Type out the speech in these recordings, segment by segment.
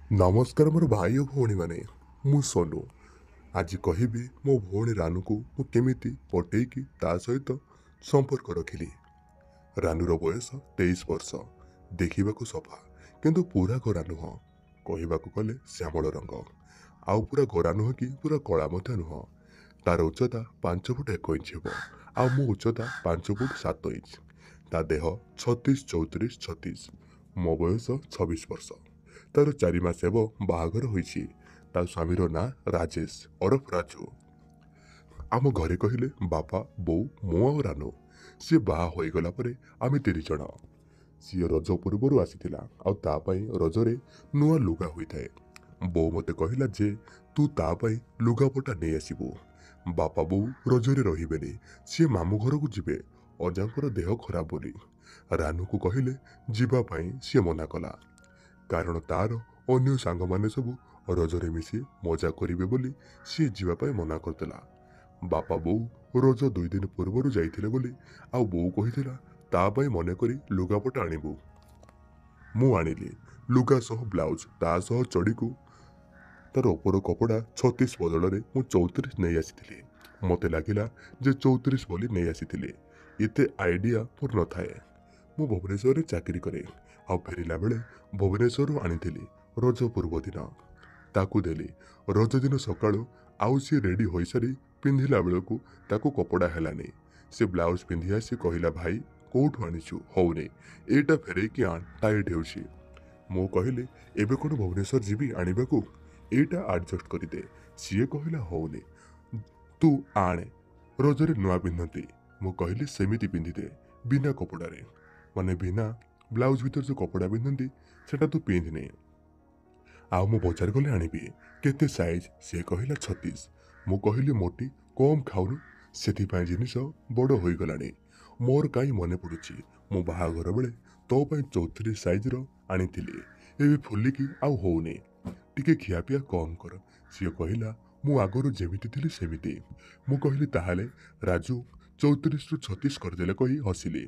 नमस्कार मोर भाई और भौणी मैंने मु सोनू आज कहबी मो भौणी रानू को मु केमिति पटेकी ता सहित संपर्क रखिली। रानूर बयस 23 वर्ष, देखा सफा किंतु पूरा गोरा नुह, कहवाक गले श्यामल रंग, आउ पूरा गोरा नुह कि पूरा कला मध्य नुह। तार उच्चता 5 फुट 1 इंच हे, आ मो उच्चता 5 फुट 7 इंच। ता देह 36 34 36, मो बयस 26 वर्ष। तार 4 मास हेब बाहागर होइछि। ता स्वामीर ना राजेश ओरफ राजू। आम घरे कहले बापा बो मो आ रानू। सी बाहा होइगला परे आमे 3 जण। सी रज पूर्वर आसीथिला आ ता पई रजरे नुआ लुगा होइथाए। बो मते कहिला जे तू ता पई लुगापटा नै आसीबू। बापा बो रजरे रहिबेनी, सी मामू घर को जिबे, अजांकर देह खराब बोली। रानू को कहिले जिबा पई सी मना कला, कारण तार अन्य सांग माने सब रजरे मिसी मजा करिवे बोली सी जीवा पाए मना करतेला। बापा बोऊ रज 2 दिन पूर्वर जाइथिले बोली आ बोऊ कहिथिला ता पाए मने करी लुगापटा आनिबू। मु आनिली लुगा सह ब्लाउज ता सह चढ़ी तार ओपर कपड़ा 36 बदल में मु 34 नहीं आसी। मते लगिला जे 34 बोली नहीं आसी। एते आइडिया मोर न थाए। मु भुवनेश्वर चाकरी करे, आ फेरिला बेले भुवनेश्वर आनी रज पूर्व दिन ताकू देली। रज दिन सकाळु आउ सी रेडी हो सारी पिंधिला बेलू ताकू कपड़ा हेलानी। से ब्लाउज पिंधि आसी कहला भाई कौटू आनीचु होने एटा फेरे कि आन टाइट होउछि। मु कहली एबे कोन भुवनेश्वर जीवी आनिबाकू, एटा एडजस्ट करदे। सीए कहला होने तू आणे रजरे नुआ पिंधती। मु कहली सेमिति पिंधिदे बिना कपड़ारे, माने बिना ब्लाउज भीतर जो कपड़ा पिंधती सेटा तू पिंधने। आ मु बजार गले आनिबी केते साइज, से कहला 36। मु कहली मोटी कम खाउनु सेथिपाई जिनिस बड़ होइगलानी। मोर काई मने पड़ुछि मु बाहाघर बेले तो पाई 34 साइज रो आनिथिली, एबे फुलिकी आउ होउने, टिके खियापिया कम कर। सी कहला मु आगरु जेमिति थिली सेमिति। मु कहली ताहाले राजू 34 रु 36 करदेले कही हसिली।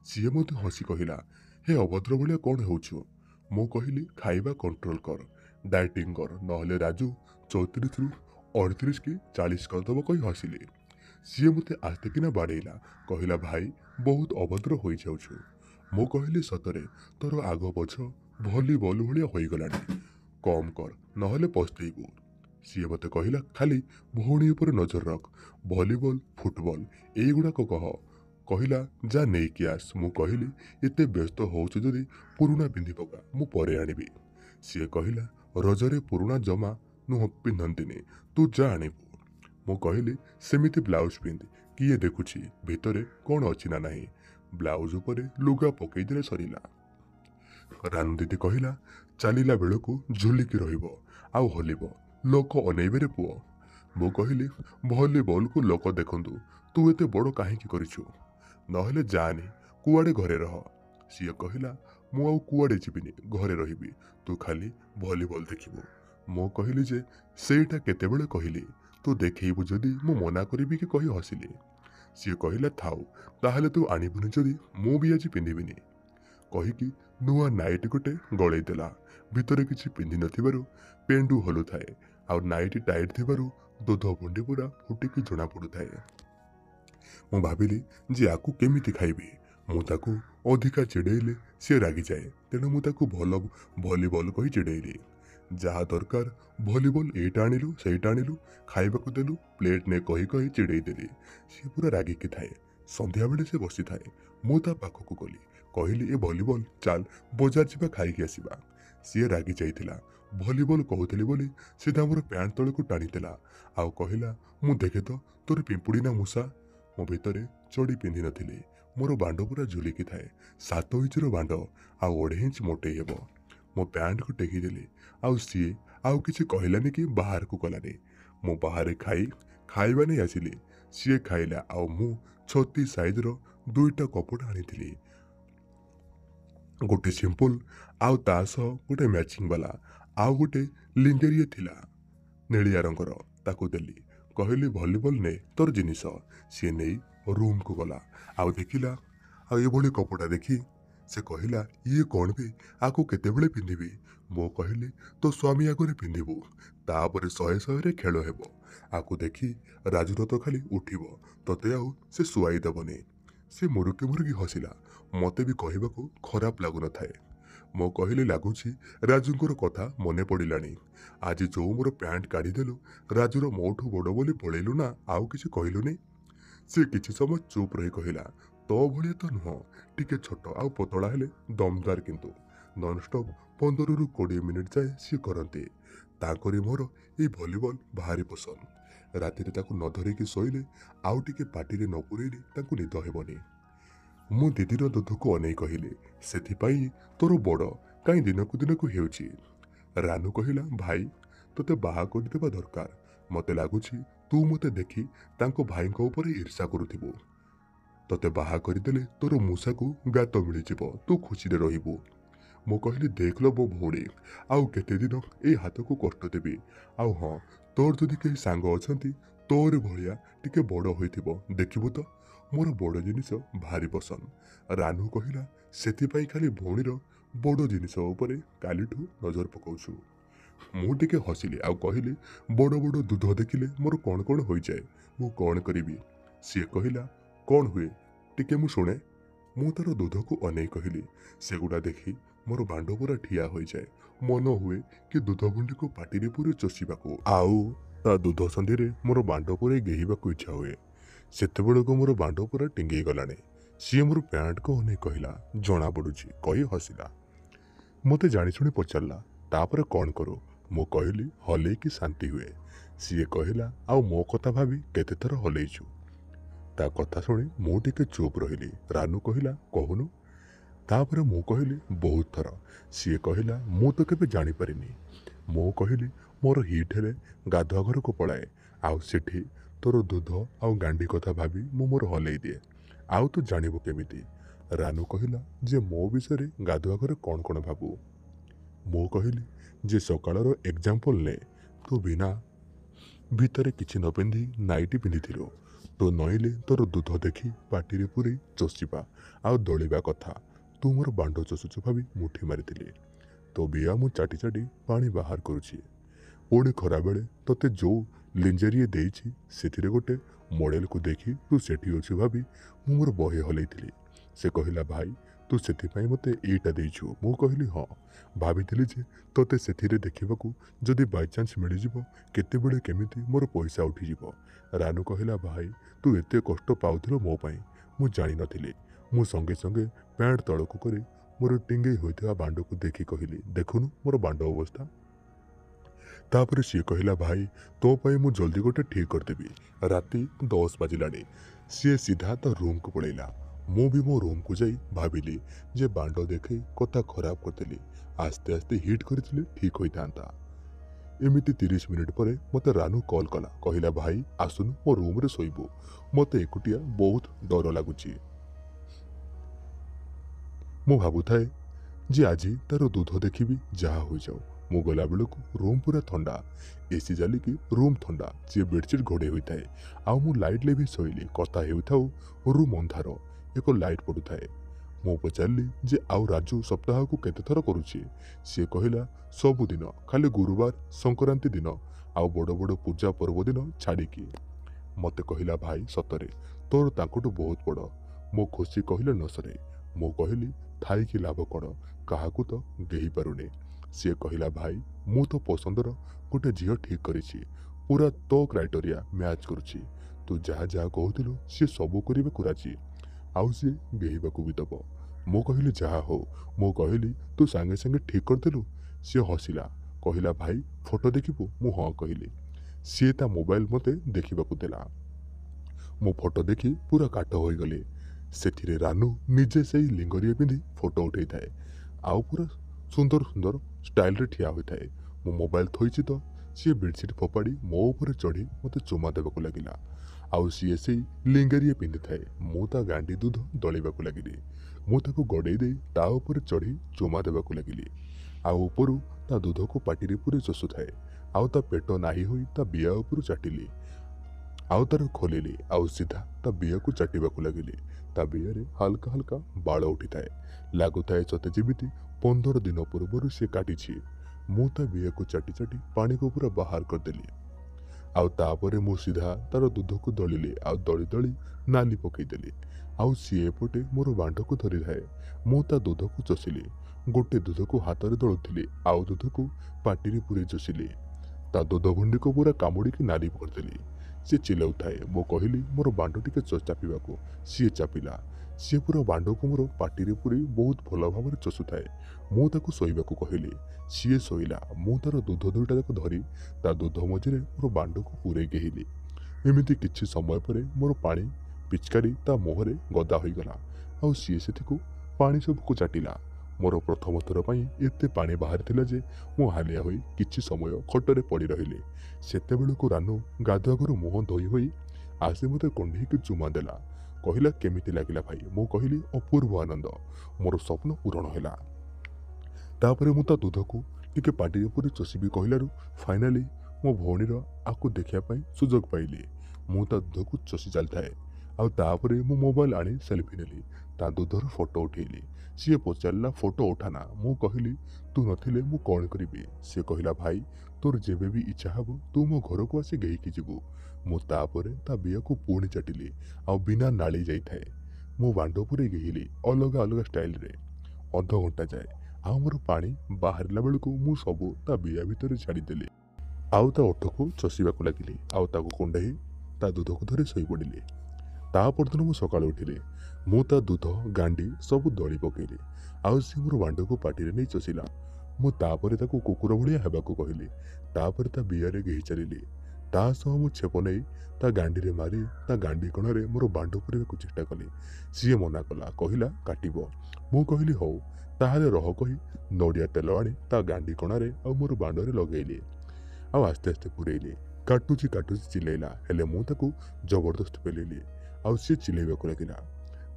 सीए मते हसी कहला हे अभद्र भलिया कौन होउछु। मु कहली खाइबा कंट्रोल कर, डाइटिंग कर, नहले राजू 34 रु 38 कि 40 करदब कही हसिली। सीए मते आस्ते किना बाड़ेला, कहला भाई बहुत अभद्र होई जाउछु। मु कहली सतरे तोर आग पछ भलीबल भलिया होइगलानी, कम कर नहले पछतेइबू। सीए मते कहला खाली भौणी उपर नजर रख, भलीबल फुटबल एगुड़ाक कह। कहला जा नहीं कि आस। मु कहली एते व्यस्त होउछु जदि पुरुणा पिंधि पका, मु परे आनिबी। सीए कहला रजरे पुरुणा जमा नुह पिंधंतिनी, तू जा आनिबू। मु कहली सेमिति ब्लाउज पिंध, किए देखुछि भितरे कौन अछि ना नाही। ब्लाउज उपरे लुगा पकई देले सरिला। रानू दीदी कहला चलिला बेलू झुलिकी रहिबो आउ हलिबो, लोक अनेबेरे पुओ। मु कहली भलीबल को लोक देखंतु, तू एते बड़ काहेकि करिछु, नहले जानी कुआडे घरे रह। सीए कहला मु आउ कुआडे जिबिनी, घरे रहिबी, तू खाली भलीबल देखिबू। मु कहली जे सेटा केतेबेले कहली, तू देखैबू जदि मु मना करिबी कि कही हसिली। सीए कहला थाउ ताहले तू आनिबुनी जदि मु भी आज पिंधिबिनी, कहीकि नुआ नाइट गोटे गलई देला। भितरे किछि पिंधि नथिबारु पेंडु हलु थाए, आ नाइट टाइट थिबारु दूध बुंडी पूरा फुटिकी जना पड़ुथाए। मु भाबिली जे आकु केमिति खाइबी। मु ताकु अधिका चिड़ेइले सी रागी जाए, तेणु मु ताकु भलीबल कही चिड़ेइली। जहा दरकार भलीबल एटा आनिलु सेटा आनिलु, खाइबाकु देलु प्लेट ने कही कही चिड़ेई देली। सी पूरा रागिकी थाए। संध्या बेले से बसी थाए। मु ता पाखकु गली, कहली ए भलीबल चाल बजार जिबा खाइकी आसिबा। सी रागी जाइथिला। भलीबल कहूली बोली सीधा मोर पैंट तलक टाणीदेला, आउ कहला मु देखे तो तोर पिंपुड़ी ना मूषा। मो भितरे चढ़ी पिंधि नथिली। मोर बांड पूरा झुलिकी थाए, 7 इंच बांड आ 1.5 इंच मोटेई हेब। मो पैंट को टेकी देली, आउ सीए आउ किछि कहलानी कि बाहर को गलानी। मो बाहर खाइबा नहीं आसिली। सीए खाइला आउ मु 36 साइज रो 2टा कपड़ा आनीथिली, गोटे सिंपल आउ ता सह गोटे मैचिंग वाला, आउ गोटे लिंगेरिए थिला नेलिया रंगर, ताकू देली। कहली भलीबल ने तोर जिनिस। सी नहीं रूम को गला, आउ देखिला आउ एभली कपड़ा देखी से कहला ये कौन बे आकु केतेबेले पिंधिबी मो कहली तो स्वामी आगरे पिंधिबू तापर शहे शहे खेल हेब आकु देखी राजुर तो खाली उठिब तते आउ से सुआई देबनी से मुरुकी मुरुकी हसिला मते भी कहबाकू खराब लागु न थाए मो कहली लगुची राजुंकर कथा मने पड़िलानी आज जो मोर पैंट काढ़ीदेलु राजुर मोठू बड़ बोली पलैलु ना आउ किछि कहलुनी से किछि समय चुप रही कहला तो भलिया तो नुह टिके छोट आउ पतला हेले दमदार किंतु नॉनस्टॉप 15 ରୁ 20 मिनिट जाए सी करते ताकरी मोर ये भलीबल भारी पसंद राति ताकू न धरिकी शोले आउ टिके पाटिरे न पुरेले ताकू निद हेबनी मु दीदीर दूध को अनै कहली सेथिपाई तोर बड़ कहीं दिनकू दिनकू हेउची रानू कहला भाई तोते बाहा करदेबा दरकार मते लागुची तू मते देखी तांको भाईको ऊपर ईर्षा करुथिबो तोते बाहा करदेले तोर मूसा को गात मिलिजिब तू खुशी रे रहिबो मो कहली देख लो बो भौणी आउ केते दिन ए हाथ को कष्ट देबी आउ हाँ तोर जदि कहीं सांग अछंती तोर भलिया टिके बड़ होइथिबो देखिबो तो मोर बड़ जिनिस भारी पसंद रानू कहला सेथिपाई खाली भौणीर बड़ जिनिस उपरे कालीठू नजर पकाउछु मु टिके हसिली आउ कहली बड़ बड़ दूध देखिले मोर कौन कौन हो जाए मु कौन करिबी सी कहला कौन हुए टिके मु शुणे मु तार दूध को अनै कहली सेगुड़ा देखी मोर बांड पूरा ठिया हो जाए मन हुए कि दूध बुंडी को पाटिरे पूरे चोषिबाकू आउ ता दूध संधि रे मोर बांड पूरे गेहिबाकू इच्छा हुए सेतेबेळको मोर बांड पूरा टिंगई गलाने सी मोर पैंट को अनै कहला जना पड़ुची कही हसिला मते जानी शुणी पचारला तापर कौन करो मो कहली हलै कि शांति हुए सी कहला आउ मो कथा भाभी केते थर हलैछु ता कथा शुणी मु टिके चुप रहिली रानू कहला कहूनु तापर मु कहली बहुत थर सी कहला मु तो केबे जानी परिनी मो कहली मोर हिट हेले गाधुआ घर को पलाए आउ सेठी तोर दूध आउ गांडी कथा भाभी मु मोर हलै दिए आउ तू जानिबो केमिति रानू कहला जे मो विषय गाधुआ घर कौन कौन भाबू मो कहली जे सकाळर एग्जांपल ने तू बिना भितरे किछि न पिंधि नाइटी पिंधिथिलो तो नईले तोर दूध देखी पाटिरे पूरे चोषिबा आउ दलिबा कथा तू मोर बांड चोषुचु भाभी मुठी मारिथिली तो बिया मु चाटी चाटी पानी बाहर करुछि पुणी खरा बेले तोते जो लिंजेरिए देइछि सेथिरे गोटे मॉडल को देखी तू सेठी अछि भाभी मु मोर बहे हलैथिली से कहला भाई तू सेथिपाई मते एटा देइछु मु कहली हाँ भाविथिली जे तोते सेथिरे देखिबाकू जदि बाय चांस मिली जिवो केते बेले केमिति मोर पैसा उठी जिवो रानू कहला भाई तू एते कष्ट पाउथिलो मो पई मु जानि नथिली मु संगे संगे पैंट तळकू करे मोर टिंगई होइथिबा बांड को देखी कहली देखुनु मोर बांड अवस्था तापर सी कहला भाई तो पाई मु जल्दी गोटे ठीक करदेबी राति 10 बाजिलानी सी सीधा तो रूम को पळैला मु भी मो रूम को जाई भाविली जे बांड देखे कथा खराब करदेली आस्ते आस्ते हिट करथिले ठीक होइतांता एमिति 30 मिनिट पर मते रानू कॉल कला कहला भाई आसुनु मो रूम रे सोइबो मते एकुटिया बहुत डर लागुची मु भाबुथाए जे आजी तार दूध देखिबी जहा हो जाओ मु गला बेलू रूम पूरा ठंडा एसी जालिकी रूम ठंडा सी बेडसीट घोड़े होता है आउ मु लाइट ले भी शोली कथा हेउथाउ रूम अंधार एक लाइट पड़ुए मु पचारि जे आउ राजू सप्ताह को केते थर करुछि सी कहला सबुदिन खाली गुरुवार संक्रांति दिन आउ बड़ बड़ पूजा पर्व दिन छाड़िकी मते कहला भाई सतरे तोर तांकुटू बहुत बड़ मो खुशी कहले न सरे मु कहली थाई कि लाभ कण काहाकू तो गेही पारुनी सी कहला भाई मु तो पसंदर गोटे झील ठीक करिछि पूरा तो क्राइटेरिया मैच करुछि तू जहाँ जहाँ कहूलु सी सबू करबे राजी आउ सी गेहिबाकू भी दब मु कहली जहाँ हो मु कहली तू सांगे सांगे ठीक करदेलु सी हसिला कहला भाई फोटो देखिबू मु हाँ कहली सी ता मोबाइल मते देखिबाकू देला मो फोटो देखी पूरा काट हो गली सेथिरे रानू निजे से लिंगरिया पिंधि फोटो उठे थाए आउ पूरा सुंदर सुंदर स्टाइल रे ठिया होता है मो मोबाइल थोइछि तो सी बेडसीट फोपाड़ी मो ऊपर चढ़ी मते चुमा देबाकू लागिला आउ सी से लिंगरिया पिंधि थाए मु ता गांडी दूध दलिबाकू लागिली मु ताकू गड़े दे ता ऊपर चढ़ी चुमा देबाकू लागिली आउ ऊपरू ता दूध को पाटिरे पूरे चोसु थाए आउ ता पेट नाही होई ता बिया ऊपर चाटिली आउ तार खोलिली आउ सीधा ता बिया को चाटिबाकू लागिली ତା ବିଆରେ ହାଲକା ହାଲକା ବାଳ ଉଠିଥାଏ। ଲାଗୁଥାଏ ସତେ ଯେମିତି 15 ଦିନ ପୂର୍ବରୁ ସେ କାଟିଛି। ମୁଁ ତା ବିଆକୁ ଚାଟି ଚାଟି ପାଣିକୁ ପୁରା ବାହାର କରିଦେଲି। ଆଉ ତାପରେ ମୁଁ ସିଧା ତାର ଦୁଧକୁ ଦଳିଲି ଆଉ ଦଳି ଦଳି ନାଲି ପକେଇଦେଲି। ଆଉ ସିଏ ଏପଟେ ମୋର ବାଣ୍ଡକୁ ଧରିଥାଏ। ମୁଁ ତା ଦୁଧକୁ ଚଷିଲି। ଗୋଟେ ଦୁଧକୁ ହାତରେ ଦଳୁଥିଲି, ଆଉ ଦୁଧକୁ ପାଟିରେ ପୁରେଇ ଚଷିଲି। ତା ଦୁଧ ଭଣ୍ଡିକୁ ପୁରା କାମୁଡ଼ିକି ନାଲି କରିଦେଲି। ସିଏ ଚିଲାଉଥାଏ। ମୁଁ କହିଲି ମୋର ବାଣ୍ଡ ଟିକେ ଚାପିବାକୁ। ସିଏ ଚାପିଲା। ସିଏ ପୁରା ବାଣ୍ଡକୁ ମୋର ପାଟିରେ ପୁରେଇ ବହୁତ ଭଲ ଭାବରେ ଚଷୁଥାଏ। ମୁଁ ତାକୁ ଶୋଇବାକୁ କହିଲି। ସିଏ ଶୋଇଲା। ମୁଁ ତାର ଦୁଧ ଦୁଇଟା ଯାକ ଧରି ତା ଦୁଧ ମଝିରେ ମୋର ବାଣ୍ଡକୁ ପୁରେଇ ଗେହିଲି। ଏମିତି କିଛି ସମୟ ପରେ ମୋର ପାଣି ପିଚକାରି ତା ମୁହଁରେ ଗଦା ହୋଇଗଲା। ଆଉ ସିଏ ସେଥିକୁ ପାଣି ସବୁକୁ ଚାଟିଲା। ମୋର ପ୍ରଥମ ଥର ପାଇଁ ଏତେ ପାଣି ବାହାରିଥିଲା ଯେ ମୁଁ ହାଲିଆ ହୋଇ କିଛି ସମୟ ଖଟରେ ପଡ଼ି ରହିଲି। ସେତେବେଳକୁ ରାନୁ ଗାଧୁଆଘରୁ ମୁହଁ ଧୋଇ ହୋଇ ଆସି ମୋତେ କୁଣ୍ଢେଇକି ଚୁମା ଦେଲା। କହିଲା କେମିତି ଲାଗିଲା ଭାଇ? ମୁଁ କହିଲି ଅପୂର୍ବ ଆନନ୍ଦ। ମୋର ସ୍ୱପ୍ନ ପୂରଣ ହେଲା। ତାପରେ ମୁଁ ତା ଦୁଧକୁ ଟିକେ ପାଟିରେ ପୁରେଇ ଚଷିବି କହିଲାରୁ ଫାଇନାଲି ମୋ ଭଉଣୀର ଆକୁ ଦେଖିବା ପାଇଁ ସୁଯୋଗ ପାଇଲି। ମୁଁ ତା ଦୁଧକୁ ଚଷି ଚାଲିଥାଏ। ଆଉ ତାପରେ ମୁଁ ମୋବାଇଲ ଆଣି ସେଲ୍ଫି ନେଲି। ତା ଦୁଧର ଫଟୋ ଉଠେଇଲି। ସିଏ ପଚାରିଲା ଫଟୋ ଉଠାନା। ମୁଁ କହିଲି ତୁ ନଥିଲେ ମୁଁ କ'ଣ କରିବି? ସେ କହିଲା ଭାଇ ତୋର ଯେବେ ବି ଇଚ୍ଛା ହେବ ତୁ ମୋ ଘରକୁ ଆସି ଗେଇକି ଯିବୁ। ମୁଁ ତାପରେ ତା ବିଆକୁ ପୁଣି ଚାଟିଲି ଆଉ ବିନା ନାଳି ଯାଇଥାଏ। ମୁଁ ବାଣ୍ଡ ପୁରେଇ ଗେହିଲି ଅଲଗା ଅଲଗା ଷ୍ଟାଇଲରେ ଅଧଘଣ୍ଟା ଯାଏ। ଆଉ ମୋର ପାଣି ବାହାରିଲା ବେଳକୁ ମୁଁ ସବୁ ତା ବିଆ ଭିତରେ ଛାଡ଼ିଦେଲି। ଆଉ ତା ଓଠକୁ ଚଷିବାକୁ ଲାଗିଲି ଆଉ ତାକୁ କୁଣ୍ଡେଇ ତା ଦୁଧକୁ ଧରି ଶୋଇପଡ଼ିଲି। ତା ପରଦିନ ମୁଁ ସକାଳୁ ଉଠିଲି। ମୁଁ ତା ଦୁଧ ଗାଣ୍ଡି ସବୁ ଦଳି ପକେଇଲି। ଆଉ ସେ ମୋର ବାଣ୍ଡକୁ ପାଟିରେ ନେଇ ଚଷିଲା। ମୁଁ ତାପରେ ତାକୁ କୁକୁର ଭଳିଆ ହେବାକୁ କହିଲି। ତାପରେ ତା ବିଆରେ ଗେହି ଚାଲିଲି। ତା ସହ ମୁଁ ଛେପ ନେଇ ତା ଗାଣ୍ଡିରେ ମାରି ତା ଗାଣ୍ଡି କଣରେ ମୋର ବାଣ୍ଡ ପୁରେଇବାକୁ ଚେଷ୍ଟା କଲି। ସିଏ ମନା କଲା, କହିଲା କାଟିବ। ମୁଁ କହିଲି ହଉ ତାହେଲେ ରହ କହି ନଡ଼ିଆ ତେଲ ଆଣି ତା ଗାଣ୍ଡି କଣାରେ ଆଉ ମୋର ବାଣ୍ଡରେ ଲଗେଇଲି। ଆଉ ଆସ୍ତେ ଆସ୍ତେ ପୁରେଇଲି। କାଟୁଛି କାଟୁଛି ଚିଲେଇଲା, ହେଲେ ମୁଁ ତାକୁ ଜବରଦସ୍ତ ପେଲିଲି। ଆଉ ସିଏ ଚିଲେଇବାକୁ ଲାଗିଲା।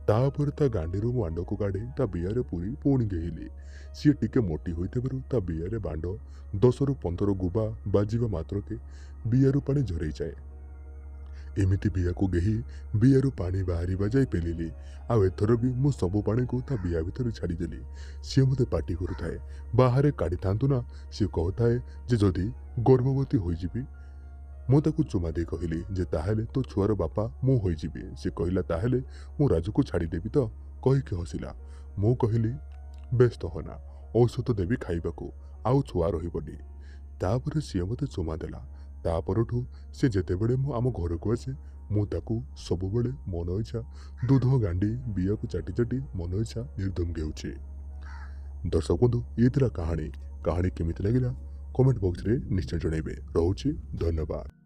ତାପରେ ତା ଗାଣ୍ଡିରୁ ମୁଁ ବାଣ୍ଡକୁ କାଢ଼ି ତା ବିଆରେ ପୁରେଇ ପୁଣି ଗେହିଲି। ସିଏ ଟିକେ ମୋଟି ହୋଇଥିବାରୁ ତା ବିଆରେ ବାଣ୍ଡ 10ରୁ 15 ଗୁବା ବାଜିବା ମାତ୍ରକେ ବିଆରୁ ପାଣି ଝରେଇଯାଏ। ଏମିତି ବିଆକୁ ଗେହି ବିଆରୁ ପାଣି ବାହାରିବା ଯାଇ ପେଲିଲି। ଆଉ ଏଥର ବି ମୁଁ ସବୁ ପାଣିକୁ ତା ବିଆ ଭିତରେ ଛାଡ଼ିଦେଲି। ସିଏ ମୋତେ ପାଟି କରୁଥାଏ, ବାହାରେ କାଢ଼ିଥାନ୍ତୁ ନା। ସିଏ କହୁଥାଏ ଯେ ଯଦି ଗର୍ଭବତୀ ହୋଇଯିବି। ମୁଁ ତାକୁ ଚୁମା ଦେଇ କହିଲି ଯେ ତାହେଲେ ତୋ ଛୁଆର ବାପା ମୁଁ ହୋଇଯିବି। ସେ କହିଲା ତାହେଲେ ମୁଁ ରାଜୁକୁ ଛାଡ଼ିଦେବି ତ? କହିକି ହସିଲା। ମୁଁ କହିଲି ବ୍ୟସ୍ତ ହନା, ଔଷଧ ଦେବି ଖାଇବାକୁ, ଆଉ ଛୁଆ ରହିବନି। ତାପରେ ସିଏ ମୋତେ ଚୁମା ଦେଲା। ତା ପରଠୁ ସେ ଯେତେବେଳେ ମୁଁ ଆମ ଘରକୁ ଆସେ ମୁଁ ତାକୁ ସବୁବେଳେ ମନ ଇଚ୍ଛା ଦୁଧ ଗାଣ୍ଡି ବିଆକୁ ଚାଟି ଚାଟି ମନ ଇଚ୍ଛା ନିର୍ଦ୍ଧୁମ ଗେଉଛି। ଦର୍ଶକ ବନ୍ଧୁ, ଇଏ ଥିଲା କାହାଣୀ। କାହାଣୀ କେମିତି ଲାଗିଲା କମେଣ୍ଟ ବକ୍ସରେ ନିଶ୍ଚୟ ଜଣାଇବେ। ରହୁଛି, ଧନ୍ୟବାଦ।